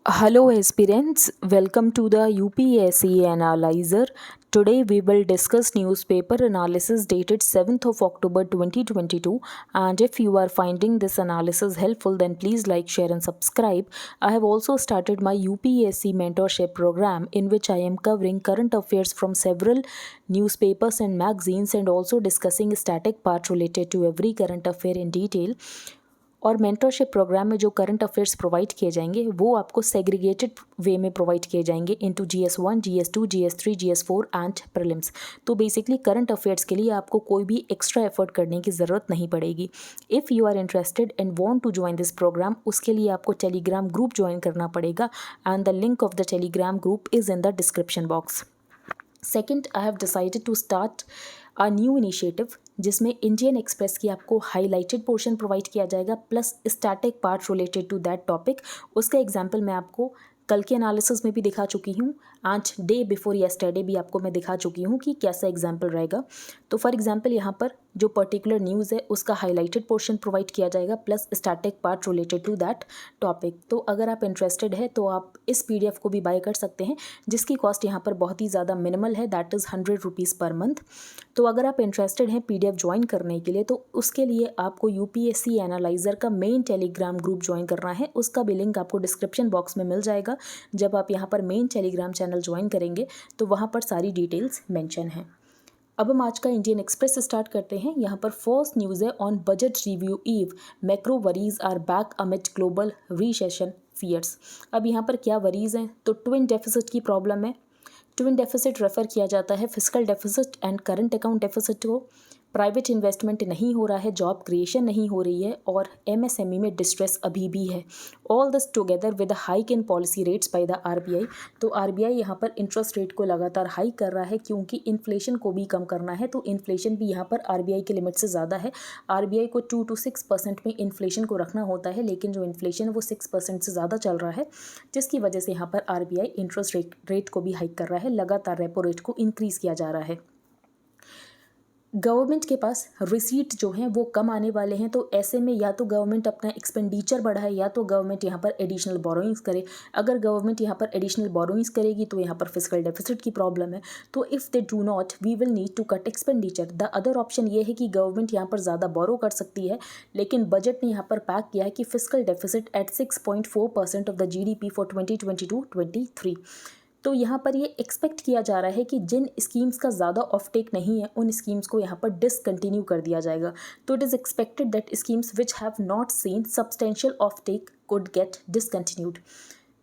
Hello aspirants, welcome to the UPSC Analyzer. Today we will discuss newspaper analysis dated 7th of October 2022, and if you are finding this analysis helpful then please like, share and subscribe. I have also started my UPSC mentorship program in which I am covering current affairs from several newspapers and magazines and also discussing static part related to every current affair in detail. और mentorship programme में जो current affairs provide किए जाएंगे वो आपको segregated वे में provide किए जाएंगे into GS1, GS2, GS3, GS4 and prelims. तो बेसिकली करंट अफेयर्स के लिए आपको कोई भी एक्स्ट्रा एफर्ट करने की ज़रूरत नहीं पड़ेगी। If you are interested and want to join this programme, उसके लिए आपको टेलीग्राम ग्रुप ज्वाइन करना पड़ेगा and the link of the Telegram group is in the description box. Second, I have decided to start a new initiative जिसमें Indian Express की आपको highlighted portion provide किया जाएगा plus static part related to that topic. उसका example मैं आपको कल के एनालिसिस में भी दिखा चुकी हूँ, आज डे बिफोर येस्टरडे भी आपको मैं दिखा चुकी हूँ कि कैसा एग्जाम्पल रहेगा। तो फॉर एग्जांपल यहाँ पर जो पर्टिकुलर न्यूज़ है उसका हाईलाइटेड पोर्शन प्रोवाइड किया जाएगा plus static part related to that topic. तो अगर आप इंटरेस्टेड है तो आप इस PDF को भी बाय कर सकते हैं जिसकी कॉस्ट यहाँ पर बहुत ही ज़्यादा मिनिमल है, that is 100 rupees per month. तो अगर आप इंटरेस्टेड हैं PDF ज्वाइन करने के लिए तो उसके लिए आपको UPSC एनालाइज़र का मेन टेलीग्राम ग्रुप ज्वाइन करना है। उसका भी लिंक आपको डिस्क्रिप्शन बॉक्स में मिल जाएगा। जब आप यहाँ पर मेन टेलीग्राम चैनल ज्वाइन करेंगे तो वहाँ पर सारी डिटेल्स मेंशन हैं। अब हम आज का इंडियन एक्सप्रेस स्टार्ट करते हैं। यहाँ पर फर्स्ट न्यूज़ है on budget review eve, macro worries are back amid global recession fears. अब यहाँ पर क्या वरीज हैं, तो ट्विन डेफिसिट की प्रॉब्लम है। ट्विन डेफिसिट रेफर किया जाता है fiscal deficit and current account deficit को। प्राइवेट इन्वेस्टमेंट नहीं हो रहा है, जॉब क्रिएशन नहीं हो रही है और MSME में डिस्ट्रेस अभी भी है। All this together with hike in policy rates by the RBI। तो RBI यहाँ पर इंटरेस्ट रेट को लगातार हाइक कर रहा है क्योंकि इन्फ्लेशन को भी कम करना है। तो इन्फ्लेशन भी यहाँ पर RBI के लिमिट से ज़्यादा है। RBI को 2 to 6% में इन्फ्लेशन को रखना होता है, लेकिन जो इन्फ्लेशन है वो 6% से ज़्यादा चल रहा है, जिसकी वजह से यहाँ पर RBI इंटरेस्ट रेट को भी हाइक कर रहा है, लगातार रेपो रेट को इंक्रीज़ किया जा रहा है। गवर्नमेंट के पास रिसीट जो हैं वो कम आने वाले हैं, तो ऐसे में या तो गवर्नमेंट अपना एक्सपेंडिचर बढ़ाए या तो गवर्नमेंट यहाँ पर एडिशनल बोरोइंग्स करे। अगर गवर्नमेंट यहाँ पर एडिशनल बोरोइंग्स करेगी तो यहाँ पर फिस्कल डेफिसिट की प्रॉब्लम है। तो if they do not we will need to cut expenditure. The other option ये है कि गवर्नमेंट यहाँ पर ज़्यादा बोरो कर सकती है, लेकिन बजट ने यहाँ पर पैक किया है कि fiscal deficit at 6.4% of the GDP for 2022-23। तो यहाँ पर ये एक्सपेक्ट किया जा रहा है कि जिन स्कीम्स का ज़्यादा ऑफटेक नहीं है उन स्कीम्स को यहाँ पर डिसकंटिन्यू कर दिया जाएगा। तो it is expected that schemes which have not seen substantial offtake could get discontinued.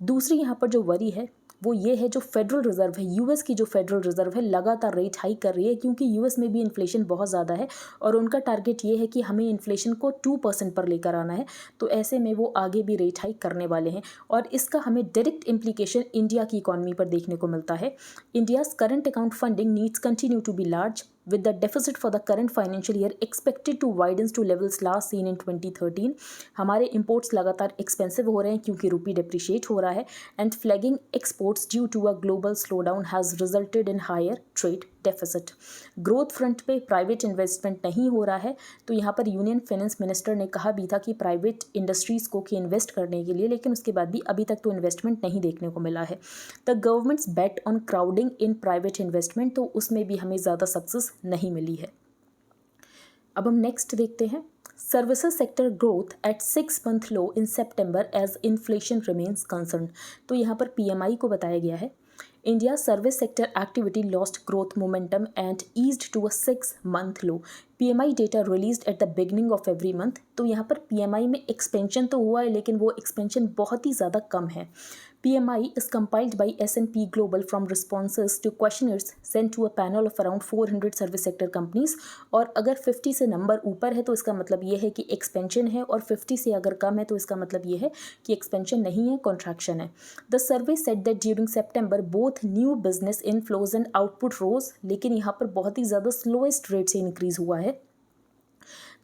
दूसरी यहाँ पर जो वरी है वो ये है, जो फेडरल रिजर्व है, US की जो फेडरल रिजर्व है लगातार रेट हाइक कर रही है क्योंकि US में भी इन्फ्लेशन बहुत ज़्यादा है और उनका टारगेट ये है कि हमें इन्फ्लेशन को 2% पर लेकर आना है। तो ऐसे में वो आगे भी रेट हाइक करने वाले हैं और इसका हमें डायरेक्ट इम्प्लीकेशन इंडिया की इकॉनमी पर देखने को मिलता है। India's current account funding needs continue to be large with the deficit for the current financial year expected to widen to levels last seen in 2013। हमारे इंपोर्ट्स लगातार एक्सपेंसिव हो रहे हैं क्योंकि रुपी डिप्रिशिएट हो रहा है and flagging exports due to a global slowdown has resulted in higher trade deficit. Growth front पे प्राइवेट इन्वेस्टमेंट नहीं हो रहा है, तो यहाँ पर यूनियन फाइनेंस मिनिस्टर ने कहा भी था कि प्राइवेट इंडस्ट्रीज़ को कि इन्वेस्ट करने के लिए, लेकिन उसके बाद भी अभी तक तो इन्वेस्टमेंट नहीं देखने को मिला है। The governments bet on crowding in private investment, तो उसमें भी हमें ज़्यादा सक्सेस नहीं मिली है। अब हम नेक्स्ट देखते हैं, services sector growth at 6-month low in September as inflation remains concern. तो यहाँ पर PMI को बताया गया है, India service sector activity lost growth momentum and eased to a 6-month low. PMI data released at the beginning of every month. तो यहाँ पर PMI में एक्सपेंशन तो हुआ है लेकिन वो एक्सपेंशन बहुत ही ज़्यादा कम है। PMI is compiled by S&P Global from responses to questionnaires sent to a panel of around 400 service sector companies. और अगर 50 से नंबर ऊपर है तो इसका मतलब ये है कि एक्सपेंशन है और 50 से अगर कम है तो इसका मतलब ये है कि एक्सपेंशन नहीं है, कॉन्ट्रैक्शन है। The survey said that during September both new business inflows and output rose, लेकिन यहाँ पर बहुत ही ज़्यादा स्लोएस्ट रेट से इंक्रीज हुआ है।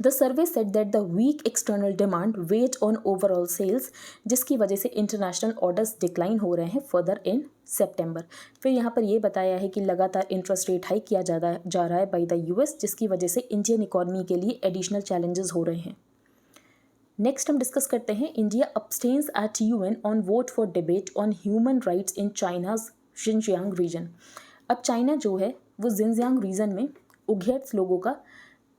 The survey said that the weak external demand weighed on overall sales, जिसकी वजह से इंटरनेशनल ऑर्डर्स डिक्लाइन हो रहे हैं फर्दर इन सितंबर। फिर यहाँ पर ये बताया है कि लगातार इंटरेस्ट रेट हाइक किया जा रहा है बाय द US, जिसकी वजह से इंडियन इकॉनमी के लिए एडिशनल चैलेंजेस हो रहे हैं। नेक्स्ट हम डिस्कस करते हैं India abstains at UN on vote for debate on human rights in China's Xinjiang region. अब चाइना जो है वो जिनजियांग रीजन में उइघुर्स लोगों का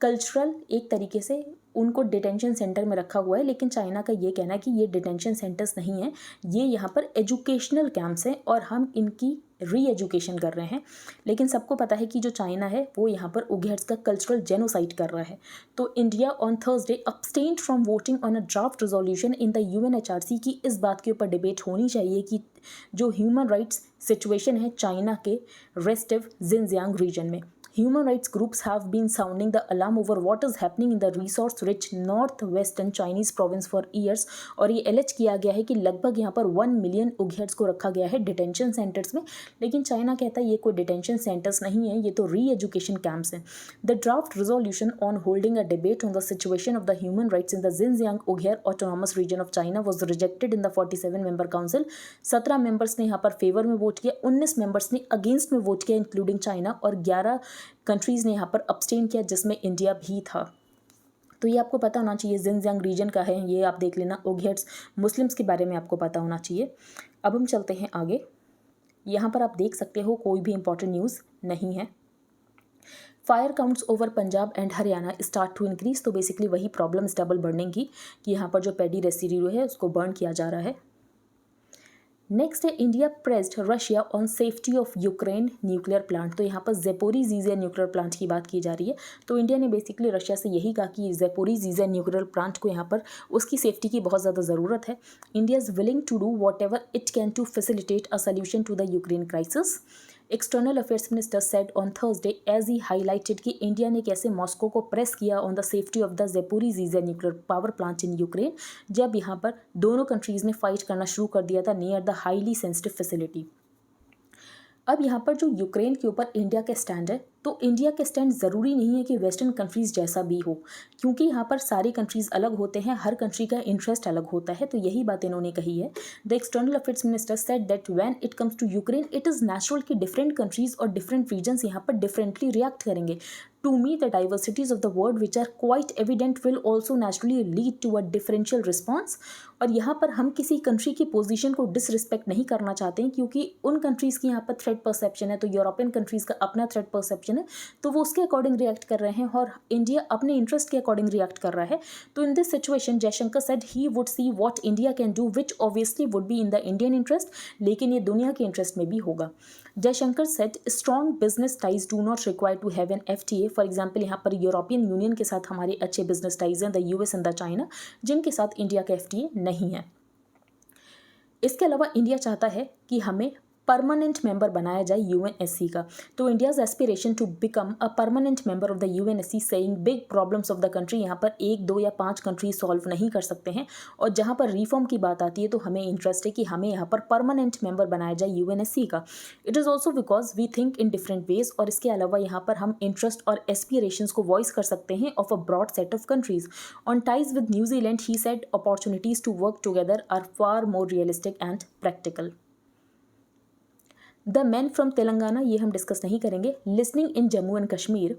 कल्चरल एक तरीके से उनको डिटेंशन सेंटर में रखा हुआ है, लेकिन चाइना का ये कहना है कि ये डिटेंशन सेंटर्स नहीं है, ये यहाँ पर एजुकेशनल कैंप्स हैं और हम इनकी री एजुकेशन कर रहे हैं। लेकिन सबको पता है कि जो चाइना है वो यहाँ पर उइघुर्स का कल्चरल जेनोसाइड कर रहा है। तो India on Thursday abstained from voting on a draft resolution in the UNHRC की इस बात के ऊपर डिबेट होनी चाहिए कि जो ह्यूमन राइट्स सिचुएशन है चाइना के रेस्टिव जिनजियांग रीजन में। Human rights groups have been sounding the alarm over what is happening in the resource-rich northwestern Chinese province for years। और ये एलेज किया गया है कि लगभग यहाँ पर 1 मिलियन उइघुर्स को रखा गया है डिटेंशन सेंटर्स में, लेकिन चाइना कहता है ये कोई डिटेंशन सेंटर्स नहीं है, ये तो री एजुकेशन कैंप्स हैं। The draft resolution on holding a debate on the situation of the human rights in the Jinjiang Uyghur autonomous region of China was rejected in the 47 member council. 17 members ने यहाँ पर favour में vote किया, 19 members ने against में vote किया including China, और 11 countries ने यहाँ पर अब्सटेन किया जिसमें इंडिया भी था। तो ये आपको पता होना चाहिए जिनजियांग रीजन का है, ये आप देख लेना। उइघुर्स मुस्लिम्स के बारे में आपको पता होना चाहिए। अब हम चलते हैं आगे। यहाँ पर आप देख सकते हो कोई भी इंपॉर्टेंट न्यूज़ नहीं है। Fire counts over Punjab and Haryana start to increase. तो बेसिकली वही प्रॉब्लम डबल बर्निंग की कि यहाँ पर जो पेडी रेसिड्यू है उसको बर्न किया जा रहा है। नेक्स्ट है India pressed Russia on safety of Ukraine nuclear plant. तो यहाँ पर ज़ेपोरिज़िया न्यूक्लियर प्लांट की बात की जा रही है। तो इंडिया ने बेसिकली रशिया से यही कहा कि ज़ेपोरिज़िया न्यूक्लियर प्लांट को यहाँ पर उसकी सेफ्टी की बहुत ज़्यादा ज़रूरत है। India is willing to do whatever it can to facilitate a solution to the Ukraine crisis. External affairs minister said on Thursday as he highlighted कि इंडिया ने कैसे मॉस्को को प्रेस किया on the safety of the Zaporizhzhia nuclear power plant in Ukraine, जब यहाँ पर दोनों countries ने फाइट करना शुरू कर दिया था near the highly sensitive facility. अब यहाँ पर जो यूक्रेन के ऊपर इंडिया का स्टैंड है, तो इंडिया के स्टैंड ज़रूरी नहीं है कि वेस्टर्न कंट्रीज़ जैसा भी हो, क्योंकि यहाँ पर सारी कंट्रीज़ अलग होते हैं, हर कंट्री का इंटरेस्ट अलग होता है। तो यही बात इन्होंने कही है। The external affairs minister said that when it comes to Ukraine it is natural कि डिफरेंट कंट्रीज़ और डिफरेंट रीजन्स यहाँ पर डिफरेंटली रिएक्ट करेंगे। To me, the diversities of the world which are quite evident will also naturally lead to a differential response। और यहाँ पर हम किसी कंट्री की पोजीशन को डिसरिस्पेक्ट नहीं करना चाहते हैं, क्योंकि उन कंट्रीज़ की यहाँ पर थ्रेट परसेप्शन है, तो यूरोपियन कंट्रीज़ का अपना थ्रेट परसेप्शन है, तो वो उसके अकॉर्डिंग रिएक्ट कर रहे हैं और इंडिया अपने इंटरेस्ट के अकॉर्डिंग रिएक्ट कर रहा है। तो in this situation Jaishankar said he would see what India can do which obviously would be in the Indian interest, लेकिन ये दुनिया के इंटरेस्ट में भी होगा। Jaishankar said strong business ties do not require to have an FTA। For example यहाँ पर European Union के साथ हमारे अच्छे बिजनेस टाइज हैं, the US and the China, जिनके साथ इंडिया का FTA नहीं है। इसके अलावा इंडिया चाहता है कि हमें परमानेंट मेंबर बनाया जाए UNSC का। तो India's aspiration to become a permanent member of the UNSC saying big problems of the country, यहाँ पर 1, 2 या 5 कंट्री सॉल्व नहीं कर सकते हैं, और जहाँ पर रिफॉर्म की बात आती है तो हमें इंटरेस्ट है कि हमें यहाँ पर परमानेंट मेंबर बनाया जाए UNSC का। It is also because we think in different ways. और इसके अलावा यहाँ पर हम इंटरेस्ट और एस्पिरेशंस को वॉइस कर सकते हैं of a broad set of countries. On ties with New Zealand he said opportunities to work together are far more realistic and practical. The man from Telangana, ये हम डिस्कस नहीं करेंगे। Listening in Jammu and Kashmir,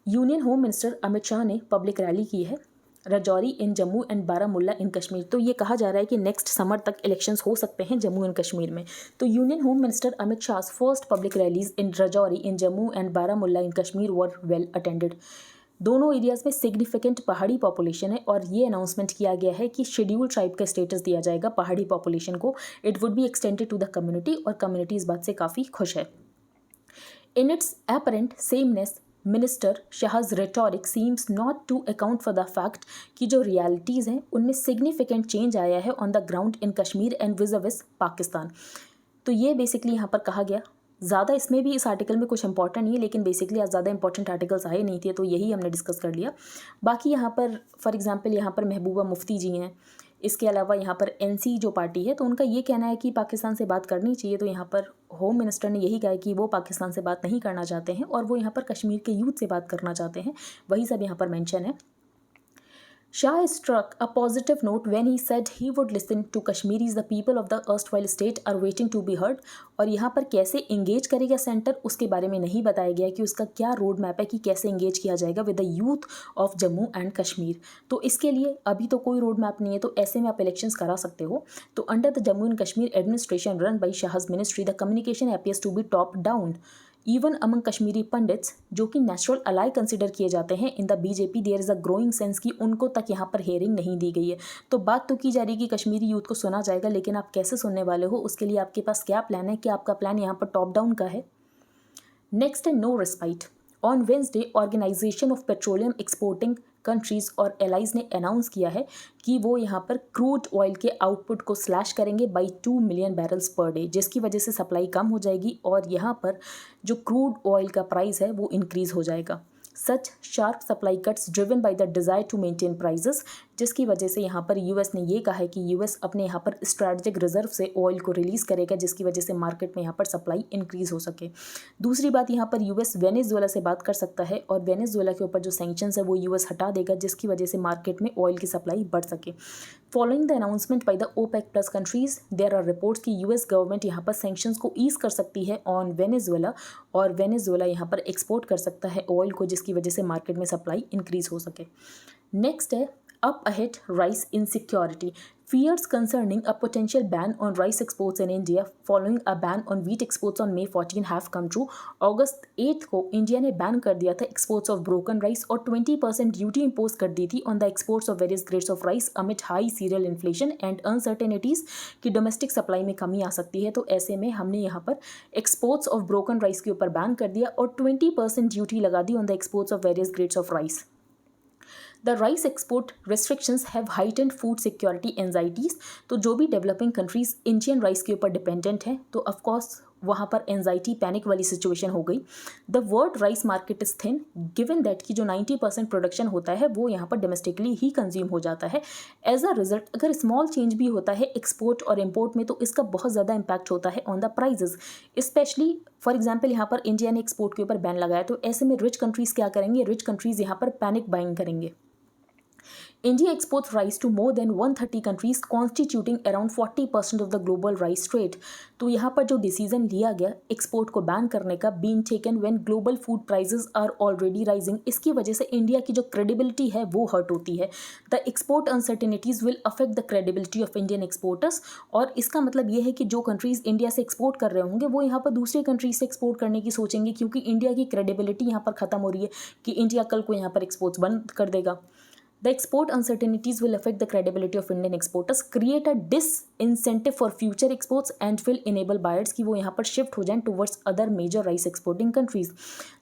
union home minister Amit Shah ने public rally की है Rajouri in Jammu and Baramulla in Kashmir. तो ये कहा जा रहा है कि नेक्स्ट समर तक इलेक्शंस हो सकते हैं जम्मू एंड कश्मीर में। तो union home minister Amit Shah first public rallies in Rajouri in Jammu and Baramulla in Kashmir were well attended. दोनों एरियाज़ में सिग्निफिकेंट पहाड़ी पॉपुलेशन है, और ये अनाउंसमेंट किया गया है कि शेड्यूल ट्राइब का स्टेटस दिया जाएगा पहाड़ी पॉपुलेशन को। It would be extended to the community, और कम्युनिटी इस बात से काफ़ी खुश है। In its apparent sameness, minister Shah's rhetoric seems not to account for the fact कि जो रियलिटीज़ हैं उनमें सिग्निफिकेंट चेंज आया है on the ground in Kashmir and vis Pakistan. तो ये बेसिकली यहाँ पर कहा गया। ज़्यादा इसमें भी इस आर्टिकल में कुछ इंपॉर्टेंट नहीं है, लेकिन बेसिकली आज ज़्यादा इंपॉर्टेंट आर्टिकल्स आए नहीं थे, तो यही हमने डिस्कस कर लिया। बाकी यहाँ पर फॉर एग्जांपल यहाँ पर महबूबा मुफ्ती जी हैं, इसके अलावा यहाँ पर NC जो पार्टी है, तो उनका ये कहना है कि पाकिस्तान से बात करनी चाहिए। तो यहाँ पर होम मिनिस्टर ने यही कहा है कि वो पाकिस्तान से बात नहीं करना चाहते हैं, और वो यहाँ पर कश्मीर के यूथ से बात करना चाहते हैं, वही सब यहाँ पर मेंशन है। Shah struck a positive note when he said he would listen to Kashmiris, the people of the erstwhile state are waiting to be heard. और यहाँ पर कैसे इंगेज करेगा सेंटर उसके बारे में नहीं बताया गया कि उसका क्या रोड मैप है कि कैसे इंगेज किया जाएगा with the youth of Jammu and Kashmir. तो इसके लिए अभी तो कोई रोड मैप नहीं है, तो ऐसे में आप इलेक्शंस करा सकते हो। तो under the Jammu and Kashmir administration run by Shah's ministry the communication appears to be top down even among Kashmiri Pandits, जो कि नेचुरल अलाई कंसिडर किए जाते हैं in the BJP, there is a growing sense कि उनको तक यहाँ पर हेयरिंग नहीं दी गई है। तो बात तो की जा रही है कि कश्मीरी यूथ को सुना जाएगा, लेकिन आप कैसे सुनने वाले हो, उसके लिए आपके पास क्या प्लान है, कि आपका प्लान यहाँ पर टॉप डाउन का है। नेक्स्ट है no respite. On Wednesday organisation of petroleum exporting countries और एलाइज ने अनाउंस किया है कि वो यहाँ पर क्रूड ऑयल के आउटपुट को स्लैश करेंगे by 2 million barrels per day, जिसकी वजह से सप्लाई कम हो जाएगी और यहाँ पर जो क्रूड ऑयल का प्राइस है वो इंक्रीज़ हो जाएगा। Such sharp supply cuts driven by the desire to maintain prices, जिसकी वजह से यहाँ पर यूएस ने ये कहा है कि यूएस अपने यहाँ पर स्ट्रैटेजिक रिजर्व से ऑयल को रिलीज़ करेगा, जिसकी वजह से मार्केट में यहाँ पर सप्लाई इंक्रीज़ हो सके। दूसरी बात, यहाँ पर यूएस वेनेजुएला से बात कर सकता है और वेनेजुएला के ऊपर जो सैंक्शंस है वो यूएस हटा देगा, जिसकी वजह से मार्केट में ऑयल की सप्लाई बढ़ सके। Following the announcement by the OPEC plus countries, there are reports कि यूएस गवर्नमेंट यहाँ पर सैंक्शंस को ईज कर सकती है ऑन वेनेजुएला और वेनेजुएला यहाँ पर एक्सपोर्ट कर सकता है ऑयल को, जिसकी वजह से मार्केट में सप्लाई इंक्रीज़ हो सके। नेक्स्ट है up ahead rice insecurity. Fears concerning a potential ban on rice exports in India following a ban on wheat exports on May 14 have come true. अगस्त 8 को इंडिया ने बैन कर दिया था exports of broken rice और 20% duty impose कर दी थी on the exports of various grades of rice amid high cereal inflation and uncertainties की डोमेस्टिक सप्लाई में कमी आ सकती है। तो ऐसे में हमने यहाँ पर एक्सपोर्ट्स ऑफ ब्रोकन राइस के ऊपर बैन कर दिया और 20% ड्यूटी लगा दी on the exports of various grades of rice. The rice export restrictions have heightened food security anxieties. तो जो भी डेवलपिंग कंट्रीज इंडियन राइस के ऊपर डिपेंडेंट हैं, तो ऑफकोर्स वहाँ पर एंजाइटी पैनिक वाली सिचुएशन हो गई। The world rice market is thin given that कि जो 90% प्रोडक्शन होता है वो यहाँ पर डोमेस्टिकली ही कंज्यूम हो जाता है। एज अ रिजल्ट अगर स्मॉल चेंज भी होता है एक्सपोर्ट और इम्पोर्ट में, तो इसका बहुत ज़्यादा इंपैक्ट होता है on the prices. Especially for example यहाँ पर इंडिया ने एक्सपोर्ट के ऊपर बैन लगाया, तो ऐसे में रिच कंट्रीज़ क्या करेंगे, रिच कंट्रीज़ यहाँ पर पैनिक बाइंग करेंगे। India exports rice to more than 130 countries constituting around 40% of the global rice trade. तो यहाँ पर जो डिसीजन लिया गया एक्सपोर्ट को बैन करने का being taken when global food prices are already rising, इसकी वजह से इंडिया की जो क्रेडिबिलिटी है वो हर्ट होती है। The export uncertainties will affect the credibility of Indian exporters, और इसका मतलब ये है कि जो कंट्रीज़ इंडिया से एक्सपोर्ट कर रहे होंगे वो यहाँ पर दूसरे कंट्रीज से एक्सपोर्ट करने की सोचेंगे, क्योंकि इंडिया की क्रेडिबिलिटी यहाँ पर ख़त्म हो रही है कि इंडिया कल को यहाँ पर एक्सपोर्ट्स बंद कर देगा। The export uncertainties will affect the credibility of Indian exporters, create a disincentive for future exports and will enable buyers कि वो यहाँ पर shift हो जाएं towards other major rice exporting countries.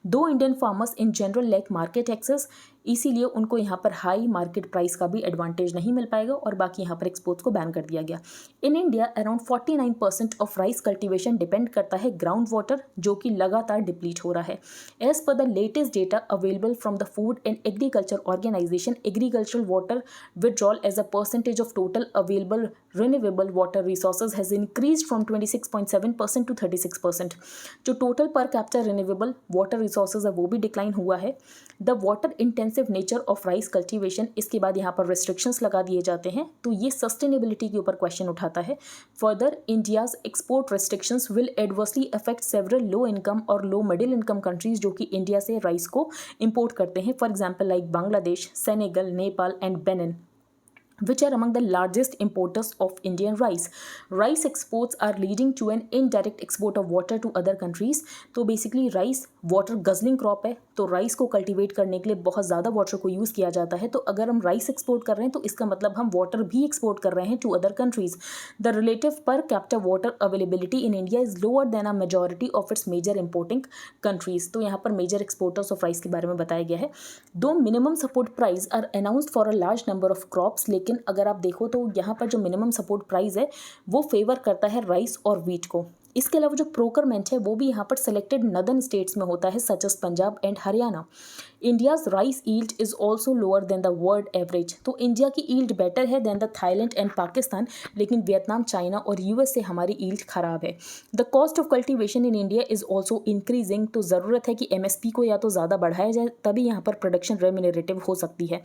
Though Indian farmers in general lack market access, इसीलिए उनको यहाँ पर हाई मार्केट प्राइस का भी एडवांटेज नहीं मिल पाएगा और बाकी यहाँ पर एक्सपोर्ट्स को बैन कर दिया गया। In India around 49% of rice cultivation depend करता है ग्राउंड वाटर, जो कि लगातार डिप्लीट हो रहा है। As per the latest data available from the Food and Agriculture Organization, agricultural water withdrawal as a percentage of total available renewable water resources has increased from 26.7% to 36%। जो total पर capture renewable water resources है वो भी decline हुआ है। The water intensive nature of rice cultivation, इसके बाद यहाँ पर रिस्ट्रिक्शंस लगा दिए जाते हैं, तो ये सस्टेनेबिलिटी के ऊपर क्वेश्चन उठाता है। Further India's export restrictions will adversely affect several low income और लो मिडिल इनकम कंट्रीज जो कि इंडिया से राइस को इंपोर्ट करते हैं, for example like Bangladesh, Senegal, Nepal and Benin, which are among the largest importers of Indian rice. Rice exports are leading to an indirect export of water to other countries. तो basically rice water guzzling crop है, तो rice को cultivate करने के लिए बहुत ज़्यादा water को यूज़ किया जाता है। तो अगर हम राइस एक्सपोर्ट कर रहे हैं तो इसका मतलब हम वाटर भी एक्सपोर्ट कर रहे हैं to other countries. The relative per capita water availability in India is lower than a majority of its major importing countries. तो यहाँ पर मेजर एक्सपोर्टर्स ऑफ राइस के बारे में बताया गया है। दो minimum support price are announced for a large number of crops, लेकिन अगर आप देखो तो यहाँ पर जो मिनिमम सपोर्ट प्राइस है वो फेवर करता है राइस और व्हीट को। इसके अलावा जो प्रोक्योरमेंट है वो भी यहाँ पर सेलेक्टेड नदर्न स्टेट्स में होता है, such as Punjab and Haryana. India's rice yield is also lower than the world average. तो इंडिया की ईल्ड बेटर है than the Thailand and Pakistan, लेकिन वियतनाम, चाइना और यूएस से हमारी ईल्ड ख़राब है। The cost of cultivation in India is also increasing. तो ज़रूरत है कि एमएसपी को या तो ज़्यादा बढ़ाया जाए, तभी यहाँ पर प्रोडक्शन रेम्यूनरेटिव हो सकती है।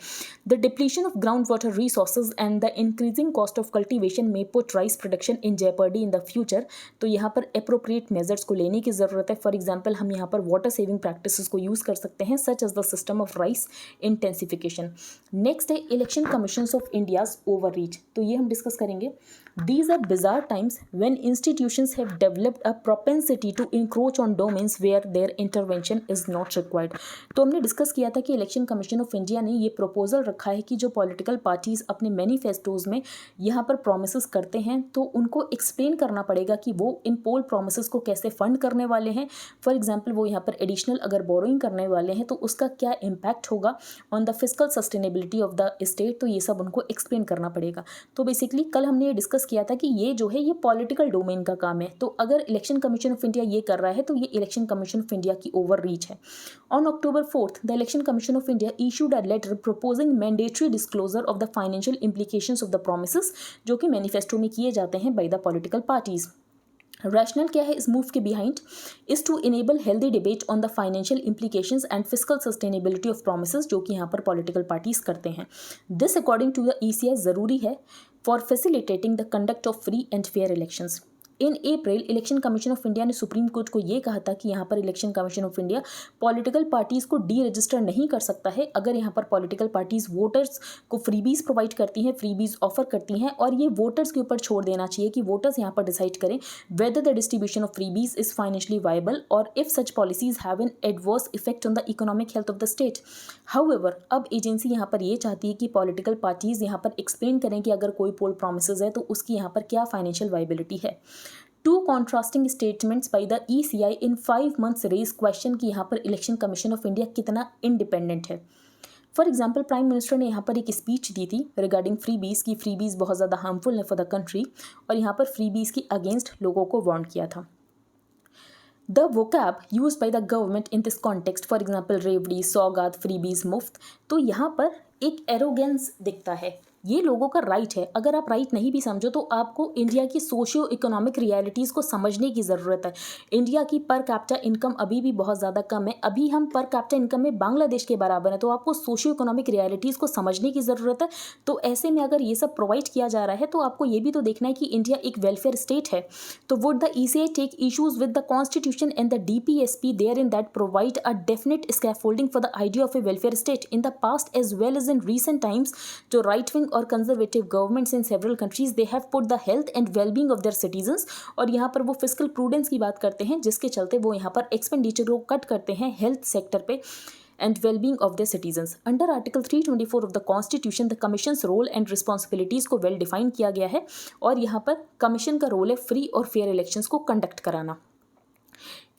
The depletion of ground water resources and the increasing cost of cultivation may put rice production in jeopardy in the future. तो यहाँ पर अप्रोप्रिएट मेजर्स को लेने की ज़रूरत है। फॉर एग्जाम्पल हम यहाँ पर वाटर सेविंग प्रैक्टिसेस को यूज़ कर सकते हैं, such as the system of rice intensification. Next है election commissions of India's overreach. तो ये हम डिस्कस करेंगे। These are bizarre times when institutions have developed a propensity to encroach on domains where their intervention is not required। तो हमने discuss किया था कि इलेक्शन कमीशन ऑफ इंडिया ने ये प्रपोजल रखा है कि जो पॉलिटिकल पार्टीज़ अपने मैनिफेस्टोज में यहाँ पर प्रोमिस करते हैं तो उनको एक्सप्लेन करना पड़ेगा कि वो इन पोल प्रोमिस को कैसे फंड करने वाले हैं। फॉर एग्जाम्पल वो यहाँ पर एडिशनल अगर बोरोइंग करने वाले हैं तो उसका क्या इम्पैक्ट होगा on the physical sustainability of the state, तो ये सब उनको एक्सप्लेन करना पड़ेगा। तो बेसिकली कल हमने ये डिस्कस किया था कि ये जो है ये पॉलिटिकल डोमेन का काम है। तो अगर इलेक्शन कमीशन ऑफ इंडिया ये कर रहा है तो ये इलेक्शन कमीशन ऑफ इंडिया की ओवर रीच है। On October 4th the election commission of India issued a letter proposing mandatory disclosure of the financial implications of the promises जो कि मैनिफेस्टो में किए जाते हैं by the political parties. Rationale क्या है इस मूव के behind is to enable healthy debate on the financial implications and physical sustainability of promises जो कि यहाँ पर पॉलिटिकल पार्टीज करते हैं। This according to the ECI ज़रूरी है for facilitating the conduct of free and fair elections. In April election commission of India ने supreme court को ये कहा था कि यहाँ पर election commission of India political parties को डी रजिस्टर नहीं कर सकता है अगर यहाँ पर पॉलिटिकल पार्टीज़ वोटर्स को फ्रीबीज प्रोवाइड करती हैं, फ्रीबीज ऑफर करती हैं, और ये वोटर्स के ऊपर छोड़ देना चाहिए कि वोटर्स यहाँ पर डिसाइड करें whether the distribution of freebies is financially viable और if such policies have an adverse effect on the economic health of the state. However अब एजेंसी यहाँ पर ये चाहती है कि पॉलिटिकल पार्टीज़ यहाँ पर एक्सप्लेन करें कि अगर कोई पोल प्रोमिसेस है तो उसकी यहाँ पर क्या फाइनेंशियल वायबिलिटी है। Two contrasting statements by the ECI in 5 months raise question कि यहाँ पर इलेक्शन कमीशन ऑफ इंडिया कितना इंडिपेंडेंट है। फॉर एग्जाम्पल प्राइम मिनिस्टर ने यहाँ पर एक स्पीच दी थी रिगार्डिंग फ्रीबीज की फ्रीबीज बहुत ज़्यादा हार्मफुल है फॉर द कंट्री, और यहाँ पर फ्रीबीज की अगेंस्ट लोगों को वार्न किया था। The vocab used by the government in this context, for example रेवड़ी, सौगात, फ्रीबीज, मुफ्त, तो यहाँ पर एक एरोगेंस दिखता है। ये लोगों का राइट है। अगर आप राइट नहीं भी समझो तो आपको इंडिया की सोशियो इकोनॉमिक रियलिटीज़ को समझने की ज़रूरत है। इंडिया की पर कैपिटा इनकम अभी भी बहुत ज़्यादा कम है। अभी हम पर कैपिटा इनकम में बांग्लादेश के बराबर है, तो आपको सोशियो इकोनॉमिक रियलिटीज़ को समझने की ज़रूरत है। तो ऐसे में अगर ये सब प्रोवाइड किया जा रहा है तो आपको ये भी तो देखना है कि इंडिया एक वेलफेयर स्टेट है। तो would the ECI take issues with the constitution and the DPSP therein that provide a definite scaffolding for the idea of a welfare state in the past as well as in recent times. जो right wing और conservative governments in several countries they have put the health and wellbeing of their citizens, और यहाँ पर वो physical prudence की बात करते हैं जिसके चलते वो यहाँ पर एक्सपेंडिचर को कट करते हैं हेल्थ सेक्टर पे and well-being of their citizens. Under Article 324 of the Constitution, the Commission's role and responsibilities को well define किया गया है, और यहाँ पर कमीशन का रोल है फ्री और फेयर इलेक्शंस को कंडक्ट कराना।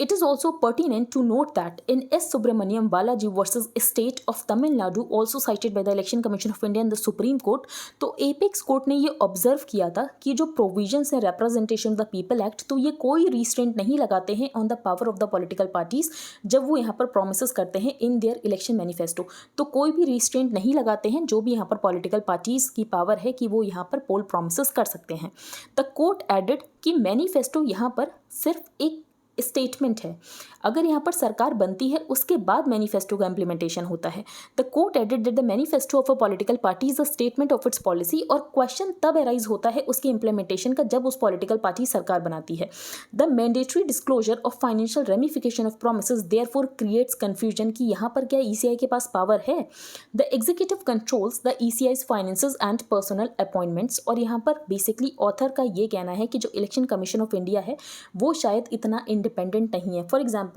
It is also pertinent to note that in S. Subramaniam Balaji versus State of Tamil Nadu, also cited by the Election Commission of India and the Supreme Court, तो apex court ने ये observe किया था कि जो provisions है representation of the people act, तो ये कोई रिस्ट्रेंट नहीं लगाते हैं on the power of the political parties जब वो यहाँ पर प्रोमिस करते हैं इन देयर इलेक्शन मैनिफेस्टो। तो कोई भी रिस्ट्रेंट नहीं लगाते हैं जो भी यहाँ पर पॉलिटिकल पार्टीज की पावर है कि वो यहाँ पर पोल प्रोमिस कर सकते हैं। द कोर्ट एडेड कि मैनिफेस्टो यहाँ पर सिर्फ एक स्टेटमेंट है। अगर यहाँ पर सरकार बनती है उसके बाद मैनिफेस्टो का इम्प्लीमेंटेशन होता है। The court added that the manifesto of a political party is a statement of its policy, और क्वेश्चन तब अराइज होता है उसके इम्प्लीमेंटेशन का जब उस पॉलिटिकल पार्टी सरकार बनाती है। The mandatory disclosure of financial ramification of promises therefore creates confusion कि यहाँ पर क्या ECI के पास पावर है। The executive controls the ECI's finances and personal appointments, और यहाँ पर बेसिकली ऑथर का ये कहना है कि जो इलेक्शन कमीशन ऑफ इंडिया है वो शायद इतना इंडिपेंडेंट नहीं है। फॉर एग्जाम्पल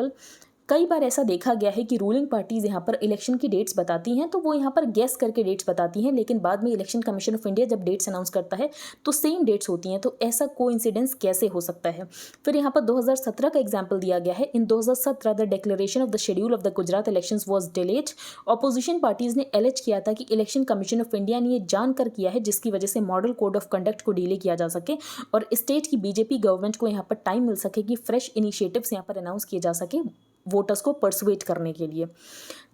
कई बार ऐसा देखा गया है कि रूलिंग पार्टीज़ यहाँ पर इलेक्शन की डेट्स बताती हैं तो वो यहाँ पर गेस करके डेट्स बताती हैं, लेकिन बाद में इलेक्शन कमीशन ऑफ इंडिया जब डेट्स अनाउंस करता है तो सेम डेट्स होती हैं। तो ऐसा कोइंसिडेंस कैसे हो सकता है। फिर यहाँ पर 2017 का एग्जाम्पल दिया गया है। इन 2017 the declaration of the schedule of the Gujarat elections was delayed. Opposition parties ने एलिज किया था कि इलेक्शन कमीशन ऑफ इंडिया ने ये जानकर किया है जिसकी वजह से मॉडल कोड ऑफ कंडक्ट को डिले किया जा सके और स्टेट की BJP गवर्नमेंट को यहाँ पर टाइम मिल सके कि फ्रेश इनिशिएटिव्स यहाँ पर अनाउंस किए जा सके वोटर्स को परसुएट करने के लिए।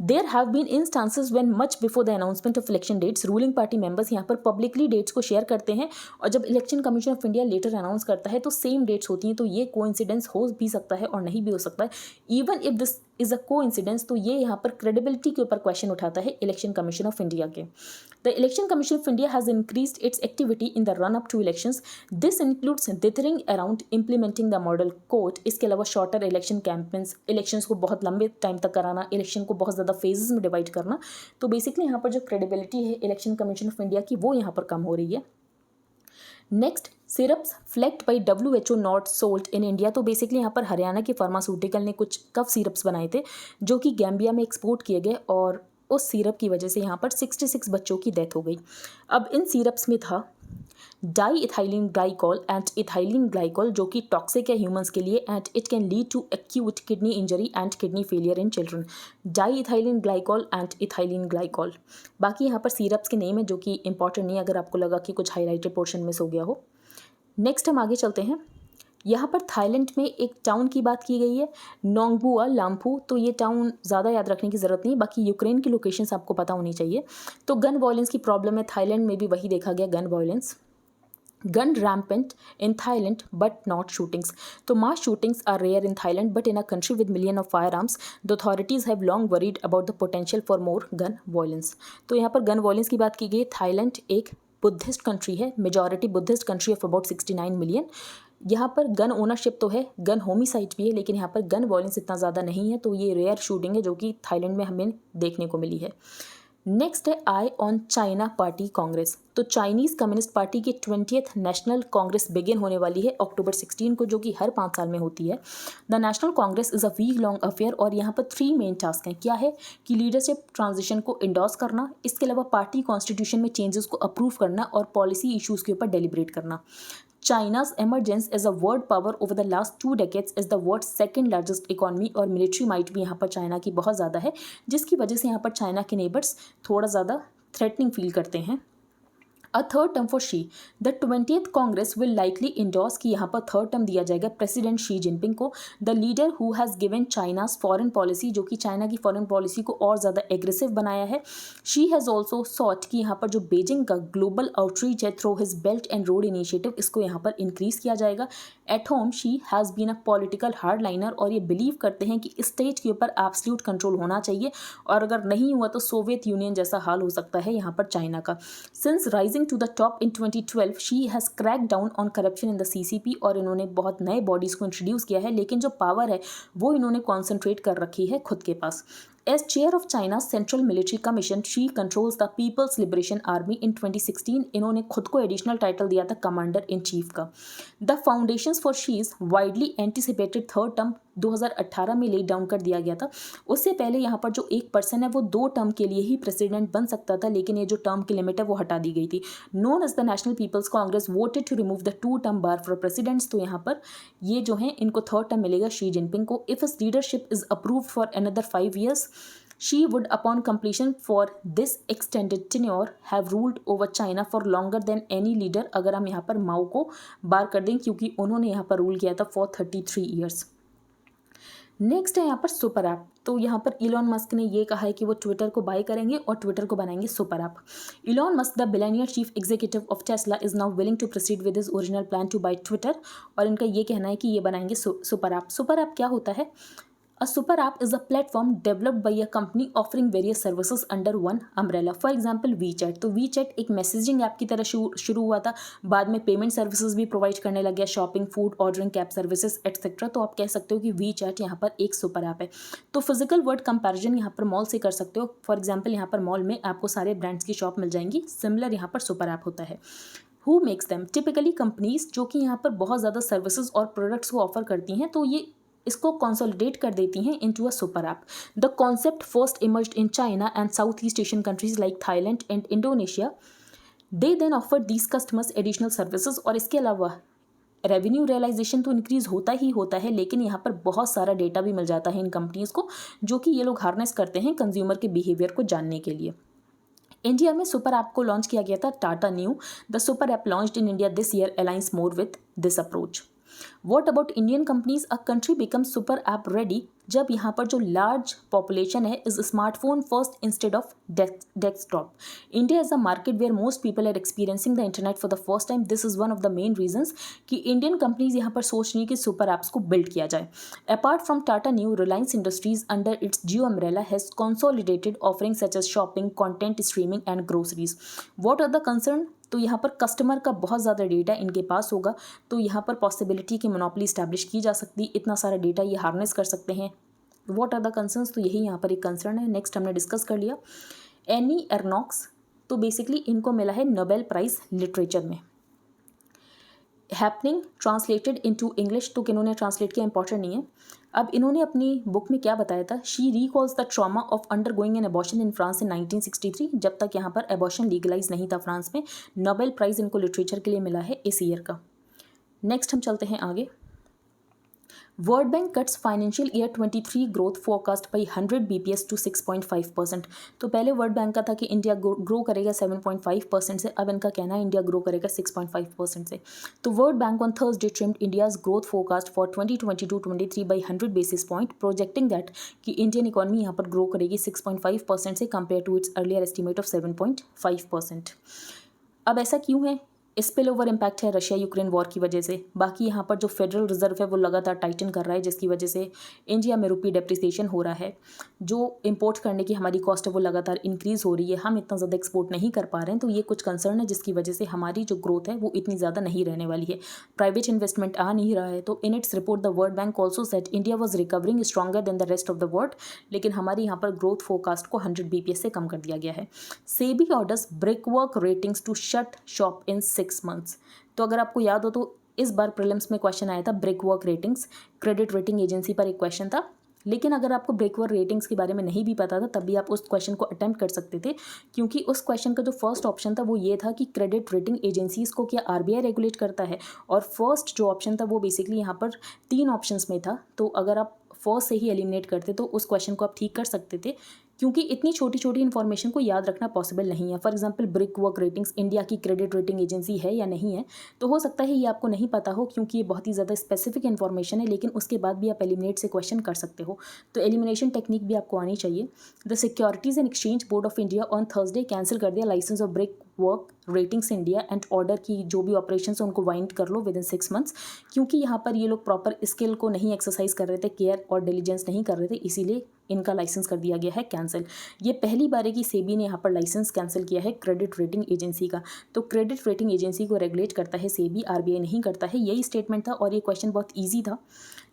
There have been instances when much before the announcement of election dates ruling party members यहाँ पर पब्लिकली डेट्स को शेयर करते हैं, और जब election commission of India letter announce करता है तो सेम डेट्स होती हैं। तो ये कोइंसिडेंस हो भी सकता है और नहीं भी हो सकता है। Even if this is a coincidence, तो ये यहाँ पर क्रेडिबिलिटी के ऊपर क्वेश्चन उठाता है इलेक्शन कमीशन ऑफ इंडिया के। The election commission of India has increased its activity in the run up to elections. This includes dithering around implementing the model code. इसके अलावा शॉर्टर इलेक्शन कैंपेन्स, इलेक्शंस को बहुत लंबे time तक कराना, election को बहुत ज़्यादा फेजेस में डिवाइड करना। तो बेसिकली यहाँ पर जो क्रेडिबिलिटी है इलेक्शन कमीशन ऑफ इंडिया की, वो यहाँ पर कम हो रही है। Next, syrups flagged by WHO not sold in India. तो बेसिकली यहाँ पर हरियाणा के फार्मास्यूटिकल ने कुछ कफ सिरप्स बनाए थे जो कि गैम्बिया में एक्सपोर्ट किए गए, और उस सिरप की वजह से यहाँ पर 66 बच्चों की डेथ हो गई। अब इन सिरप्स में था diethylene glycol and ethylene glycol, जो कि टॉक्सिक है ह्यूमंस के लिए, and it can lead to acute kidney injury and kidney failure in children. Diethylene glycol and ethylene glycol. बाकी यहाँ पर सिरप्स के नेम है जो कि इंपॉर्टेंट नहीं है, अगर आपको लगा कि कुछ हाईलाइटेड पोर्शन मिस हो गया हो। नेक्स्ट हम आगे चलते हैं। यहाँ पर थाईलैंड में एक टाउन की बात की गई है, नोंगबुआ लाम्पू। तो ये टाउन ज़्यादा याद रखने की ज़रूरत नहीं, बाकी यूक्रेन की लोकेशंस आपको पता होनी चाहिए। तो गन वायलेंस की प्रॉब्लम है थाईलैंड में भी, वही देखा गया gun violence. Gun rampant in Thailand but not shootings. So mass shootings are rare in Thailand, but in a country with millions of firearms, the authorities have long worried about the potential for more gun violence. तो यहाँ पर gun violence की बात की गई। Thailand एक Buddhist country है, majority Buddhist country of about 69 million. यहाँ पर गन ओनरशिप तो है, गन होमिसाइड भी है, लेकिन यहाँ पर गन वायलेंस इतना ज़्यादा नहीं है। तो ये रेयर शूटिंग है जो कि थाईलैंड में हमें देखने को मिली है। नेक्स्ट है आई ऑन चाइना पार्टी कांग्रेस। तो चाइनीज़ कम्युनिस्ट पार्टी की 20th नेशनल कांग्रेस बिगिन होने वाली है अक्टूबर 16 को, जो कि हर 5 साल में होती है। The national congress is a week long affair, और यहाँ पर 3 मेन टास्क हैं। क्या है कि लीडरशिप ट्रांजिशन को इंडोर्स करना, इसके अलावा पार्टी कॉन्स्टिट्यूशन में चेंजेस को अप्रूव करना, और पॉलिसी इशूज़ के ऊपर डेलिब्रेट करना। China's emergence as a world power over the last 2 decades is the world's second largest economy, और मिलिट्री माइट भी यहाँ पर चाइना की बहुत ज़्यादा है, जिसकी वजह से यहाँ पर चाइना के नेबर्स थोड़ा ज़्यादा थ्रेटनिंग फील करते हैं। A third term for Xi. The 20th congress will likely endorse, कि यहाँ पर थर्ड टर्म दिया जाएगा प्रेसिडेंट शी जिनपिंग को, the leader who has given China's foreign policy, जो कि चाइना की फॉरेन पॉलिसी को और ज़्यादा एग्रेसिव बनाया है। शी हैज़ ऑल्सो सॉट, कि यहाँ पर जो बेजिंग का ग्लोबल आउटरीच है through his belt and road initiative, इसको यहाँ पर इंक्रीज किया जाएगा। At home Xi has been a political hard liner, और ये बिलीव करते हैं कि स्टेट के ऊपर एब्सोल्यूट कंट्रोल होना चाहिए, और अगर नहीं हुआ तो सोवियत यूनियन जैसा हाल हो सकता है यहाँ पर चाइना का। Since rising to the top in 2012, she has cracked down on corruption in the CCP, और इन्होंने बहुत नए बॉडीज़ को इंट्रोड्यूस किया है, लेकिन जो पावर है वो इन्होंने कॉन्सेंट्रेट कर रखी है खुद के पास। As chair of China's Central Military Commission, she controls the People's Liberation Army. In 2016, इन्होंने खुद को एडिशनल टाइटल दिया था कमांडर इन चीफ का। The foundations for she's widely anticipated third term 2018 में ले डाउन कर दिया गया था। उससे पहले यहाँ पर जो एक पर्सन है वो 2 टर्म के लिए ही प्रेसिडेंट बन सकता था, लेकिन ये जो टर्म की लिमिट है वो हटा दी गई थी। Known as the national people's congress voted to remove the 2 term bar for presidents. तो यहाँ पर ये जो है इनको थर्ड टर्म मिलेगा शी जिनपिंग को। If his leadership is approved for another 5 years, she would upon completion for this extended tenure have ruled over China for longer than any leader। अगर हम यहाँ पर माओ को बार कर दें, क्योंकि उन्होंने यहाँ पर रूल किया था for 33 years। नेक्स्ट है यहाँ पर सुपर ऐप। तो यहाँ पर इलॉन मस्क ने ये कहा है कि वो ट्विटर को बाय करेंगे और ट्विटर को बनाएंगे super app. Elon Musk the billionaire chief executive of Tesla is now willing to proceed with his original plan to buy Twitter, और इनका ये कहना है कि ये बनाएंगे सुपर ऐप। सुपर ऐप क्या होता है? A super app is a platform developed by a company offering various services under one umbrella. For example, WeChat। तो WeChat एक मैसेजिंग ऐप की तरह शुरू हुआ था, बाद में पेमेंट सर्विसेज भी प्रोवाइड करने लग गया, shopping, food ordering, cab services etcetera. तो आप कह सकते हो कि WeChat यहाँ पर एक सुपर ऐप है। तो फिजिकल वर्ड कंपैरिजन यहाँ पर मॉल से कर सकते हो। फॉर एग्जाम्पल, यहाँ पर मॉल में आपको सारे ब्रांड्स की शॉप मिल जाएंगी, सिमिलर यहाँ पर सुपर ऐप होता है। Who makes them? Typically companies जो कि यहाँ पर बहुत ज़्यादा सर्विसेज और प्रोडक्ट्स को ऑफर करती हैं, तो ये इसको कंसोलिडेट कर देती हैं into a super app. The concept first emerged in China and south east Asian countries like Thailand and Indonesia. They then offer these customers additional services, और इसके अलावा रेवेन्यू रियलाइजेशन तो इंक्रीज होता ही होता है, लेकिन यहाँ पर बहुत सारा डेटा भी मिल जाता है इन कंपनीज को, जो कि ये लोग हार्नेस करते हैं कंज्यूमर के बिहेवियर को जानने के लिए। इंडिया में सुपर ऐप को लॉन्च किया गया था Tata Neu. The super app launched in India this year aligns more with this approach. What about Indian companies, a country become super app ready जब यहाँ पर जो लार्ज पॉपुलेशन है is smartphone first instead of desktop. India is a market where most people are experiencing the internet for the first time. This is one of the main reasons कि Indian companies यहाँ पर सोच रही है कि super apps को build किया जाए. Apart from Tata new, Reliance industries under its Jio umbrella has consolidated offerings such as shopping, content streaming and groceries. What are the concern? तो यहाँ पर कस्टमर का बहुत ज़्यादा डेटा इनके पास होगा, तो यहाँ पर पॉसिबिलिटी की मोनोपोली इस्टेब्लिश की जा सकती है. इतना सारा डेटा ये हार्नेस कर सकते हैं. व्हाट आर द कंसर्न्स, तो यही यहाँ पर एक कंसर्न है. नेक्स्ट हमने डिस्कस कर लिया एनी एर्नॉक्स. तो बेसिकली इनको मिला है नोबेल प्राइज़ लिटरेचर में. हैपनिंग ट्रांसलेटेड इनटू इंग्लिश, तो किन्होंने ट्रांसलेट किया इंपॉर्टेंट नहीं है. अब इन्होंने अपनी बुक में क्या बताया था, she recalls the trauma of undergoing an abortion in France in 1963, जब तक यहाँ पर एबॉर्शन लीगलाइज नहीं था फ्रांस में. नोबेल प्राइज़ इनको लिटरेचर के लिए मिला है इस ईयर का. नेक्स्ट हम चलते हैं आगे. World bank cuts financial year 23 growth forecast by 100 BPS to 6.5%. तो पहले वर्ल्ड बैंक का था कि इंडिया ग्रो करेगा 7.5% से, अब इनका कहना है इंडिया ग्रो करेगा 6.5% से. तो world bank on Thursday trimmed India's growth forecast for 2022-23 by 100 basis point, projecting that कि इंडियन इकॉनमी यहाँ पर ग्रो करेगी 6.5% से compare to its earlier estimate of 7.5%. अब ऐसा क्यों है? स्पिल ओवर इम्पैक्ट है रशिया यूक्रेन वॉर की वजह से. बाकी यहाँ पर जो फेडरल रिजर्व है वो लगातार टाइटन कर रहा है, जिसकी वजह से इंडिया में रुपी डेप्रिसिएशन हो रहा है. जो इंपोर्ट करने की हमारी कॉस्ट है वो लगातार इंक्रीज़ हो रही है. हम इतना ज़्यादा एक्सपोर्ट नहीं कर पा रहे हैं, तो ये कुछ कंसर्न है जिसकी वजह से हमारी जो ग्रोथ है वो इतनी ज़्यादा नहीं रहने वाली है. प्राइवेट इन्वेस्टमेंट आ नहीं रहा है. तो in its report the world bank also set India was recovering stronger than the rest of the world, लेकिन हमारी यहाँ पर ग्रोथ फोरकास्ट को 100 BPS से कम कर दिया गया है. SEBI orders Brickwork Ratings to shut shop in 6 months. तो अगर आपको याद हो तो इस बार प्रीलिम्स में क्वेश्चन आया था brickwork ratings, credit rating agency पर एक क्वेश्चन था. लेकिन अगर आपको ब्रिकवर्क रेटिंग्स के बारे में नहीं भी पता था तब भी आप उस क्वेश्चन को अटेम्प्ट कर सकते थे, क्योंकि उस क्वेश्चन का जो फर्स्ट ऑप्शन था वो ये था कि क्रेडिट रेटिंग एजेंसीज़ को क्या RBI रेगुलेट करता है, और फर्स्ट जो ऑप्शन था वो बेसिकली यहाँ पर 3 ऑप्शंस में था. तो अगर आप फर्स्ट से ही एलिमिनेट करते तो उस क्वेश्चन को आप ठीक कर सकते थे, क्योंकि इतनी छोटी छोटी इन्फॉर्मेशन को याद रखना पॉसिबल नहीं है. For example brickwork Ratings India की क्रेडिट रेटिंग एजेंसी है या नहीं है, तो हो सकता है ये आपको नहीं पता हो, क्योंकि ये बहुत ही ज़्यादा स्पेसिफिक इन्फॉर्मेशन है, लेकिन उसके बाद भी आप एलिमिनेट से क्वेश्चन कर सकते हो. तो एलिमिनेशन टेक्निक भी आपको आनी चाहिए. The securities and exchange board of India on Thursday cancel कर दिया license of Brickwork Ratings India and order की जो भी ऑपरेशन है उनको वाइंड कर लो विद इन 6 months, क्योंकि यहाँ पर ये लोग प्रॉपर स्किल को नहीं एक्सरसाइज कर रहे थे, केयर और डिलीजेंस नहीं कर रहे थे, इसीलिए इनका लाइसेंस कर दिया गया है कैंसिल. ये पहली बार है कि सेबी ने यहाँ पर लाइसेंस कैंसिल किया है क्रेडिट रेटिंग एजेंसी का. तो क्रेडिट रेटिंग एजेंसी को रेगुलेट करता है सेबी, RBI नहीं करता है. यही स्टेटमेंट था और ये क्वेश्चन बहुत ईजी था.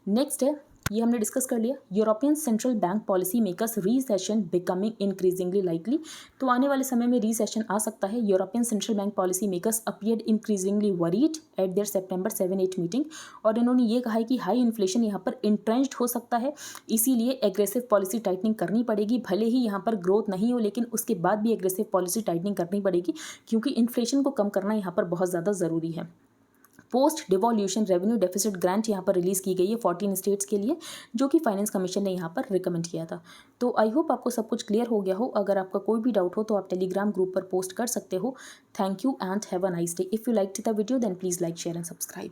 नेक्स्ट है, ये हमने डिस्कस कर लिया, European central bank policy makers recession becoming increasingly likely. तो आने वाले समय में रीसेशन आ सकता है. European central bank policy makers appeared increasingly worried at their September 7-8 meeting, और इन्होंने ये कहा है कि हाई इन्फ्लेशन यहाँ पर इंट्रेंच्ड हो सकता है, इसीलिए एग्रेसिव पॉलिसी टाइटनिंग करनी पड़ेगी. भले ही यहाँ पर ग्रोथ नहीं हो, लेकिन उसके बाद भी एग्रेसिव पॉलिसी टाइटनिंग करनी पड़ेगी, क्योंकि इन्फ्लेशन को कम करना यहाँ पर बहुत ज़्यादा ज़रूरी है. पोस्ट डिवॉल्यूशन रेवेन्यू डेफिसिट ग्रांट यहाँ पर रिलीज़ की गई है 14 स्टेट्स के लिए, जो कि फाइनेंस कमीशन ने यहाँ पर रिकमेंड किया था. तो आई होप आपको सब कुछ क्लियर हो गया हो. अगर आपका कोई भी डाउट हो तो आप टेलीग्राम ग्रुप पर पोस्ट कर सकते हो. Thank you and have a nice day. If you like the video then please like, share and subscribe.